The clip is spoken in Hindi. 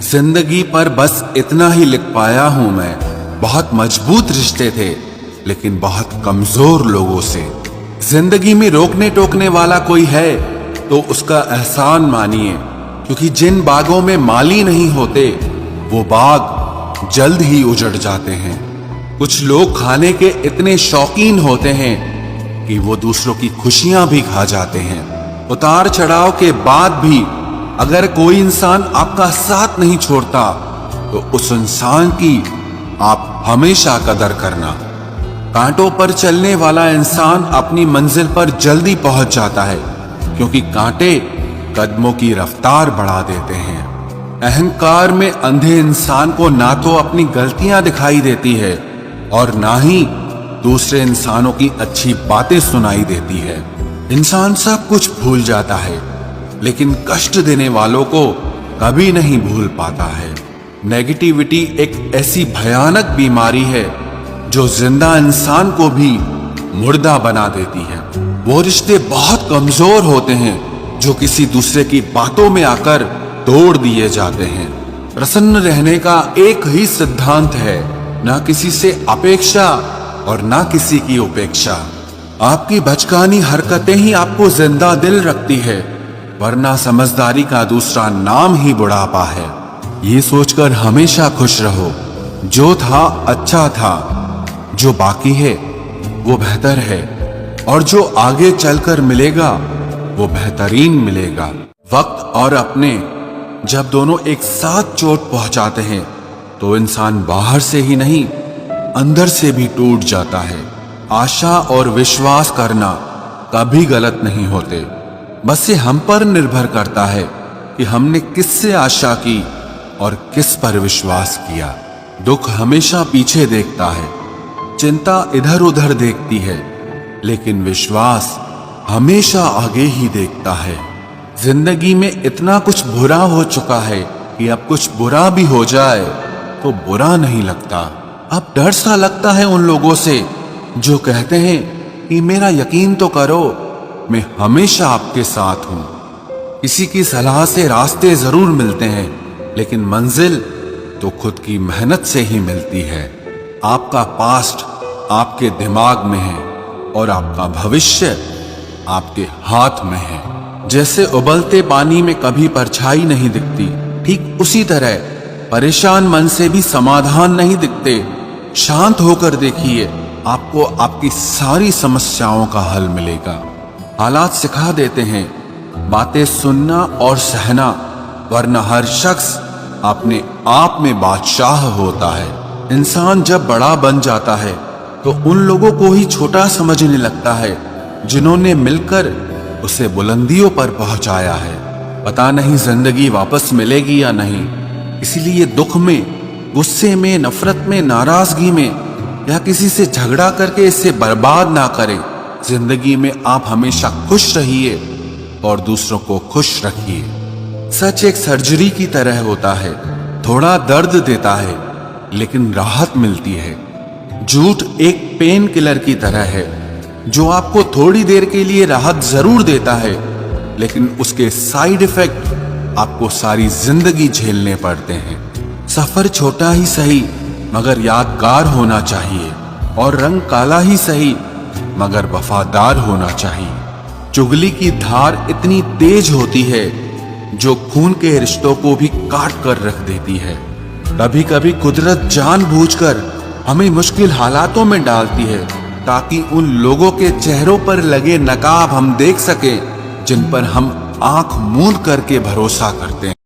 जिंदगी पर बस इतना ही लिख पाया हूं मैं, बहुत मजबूत रिश्ते थे लेकिन बहुत कमजोर लोगों से। जिंदगी में रोकने टोकने वाला कोई है तो उसका एहसान मानिए, क्योंकि जिन बागों में माली नहीं होते वो बाग जल्द ही उजड़ जाते हैं। कुछ लोग खाने के इतने शौकीन होते हैं कि वो दूसरों की खुशियां भी खा जाते हैं। उतार चढ़ाव के बाद भी अगर कोई इंसान आपका साथ नहीं छोड़ता तो उस इंसान की आप हमेशा कदर करना। कांटों पर चलने वाला इंसान अपनी मंजिल पर जल्दी पहुंच जाता है, क्योंकि कांटे कदमों की रफ्तार बढ़ा देते हैं। अहंकार में अंधे इंसान को ना तो अपनी गलतियां दिखाई देती है और ना ही दूसरे इंसानों की अच्छी बातें सुनाई देती है। इंसान सब कुछ भूल जाता है लेकिन कष्ट देने वालों को कभी नहीं भूल पाता है। नेगेटिविटी एक ऐसी भयानक बीमारी है जो जिंदा इंसान को भी मुर्दा बना देती है। वो रिश्ते बहुत कमजोर होते हैं जो किसी दूसरे की बातों में आकर तोड़ दिए जाते हैं। प्रसन्न रहने का एक ही सिद्धांत है, ना किसी से अपेक्षा और ना किसी की उपेक्षा। आपकी बचकानी हरकतें ही आपको जिंदा दिल रखती है, वरना समझदारी का दूसरा नाम ही बुढ़ापा है। ये सोचकर हमेशा खुश रहो, जो था अच्छा था, जो बाकी है वो बेहतर है और जो आगे चलकर मिलेगा वो बेहतरीन मिलेगा। वक्त और अपने जब दोनों एक साथ चोट पहुंचाते हैं तो इंसान बाहर से ही नहीं अंदर से भी टूट जाता है। आशा और विश्वास करना कभी गलत नहीं होते, बस ये हम पर निर्भर करता है कि हमने किससे आशा की और किस पर विश्वास किया। दुख हमेशा पीछे देखता है, चिंता इधर उधर देखती है, लेकिन विश्वास हमेशा आगे ही देखता है। जिंदगी में इतना कुछ बुरा हो चुका है कि अब कुछ बुरा भी हो जाए तो बुरा नहीं लगता। अब डर सा लगता है उन लोगों से जो कहते हैं कि मेरा यकीन तो करो, मैं हमेशा आपके साथ हूं। किसी की सलाह से रास्ते जरूर मिलते हैं, लेकिन मंजिल तो खुद की मेहनत से ही मिलती है। आपका पास्ट आपके दिमाग में है और आपका भविष्य आपके हाथ में है। जैसे उबलते पानी में कभी परछाई नहीं दिखती, ठीक उसी तरह परेशान मन से भी समाधान नहीं दिखते। शांत होकर देखिए, आपको आपकी सारी समस्याओं का हल मिलेगा। हालात सिखा देते हैं बातें सुनना और सहना, वरना हर शख्स अपने आप में बादशाह होता है। इंसान जब बड़ा बन जाता है तो उन लोगों को ही छोटा समझने लगता है जिन्होंने मिलकर उसे बुलंदियों पर पहुंचाया है। पता नहीं जिंदगी वापस मिलेगी या नहीं, इसीलिए दुख में, गुस्से में, नफरत में, नाराजगी में या किसी से झगड़ा करके इसे बर्बाद ना करें। जिंदगी में आप हमेशा खुश रहिए और दूसरों को खुश रखिए। सच एक सर्जरी की तरह होता है, थोड़ा दर्द देता है लेकिन राहत मिलती है। झूठ एक पेन किलर की तरह है जो आपको थोड़ी देर के लिए राहत जरूर देता है, लेकिन उसके साइड इफेक्ट आपको सारी जिंदगी झेलने पड़ते हैं। सफर छोटा ही सही मगर यादगार होना चाहिए, और रंग काला ही सही मगर वफादार होना चाहिए। चुगली की धार इतनी तेज होती है जो खून के रिश्तों को भी काट कर रख देती है। कभी कभी कुदरत जानबूझकर हमें मुश्किल हालातों में डालती है ताकि उन लोगों के चेहरों पर लगे नकाब हम देख सकें जिन पर हम आंख मूंद करके भरोसा करते हैं।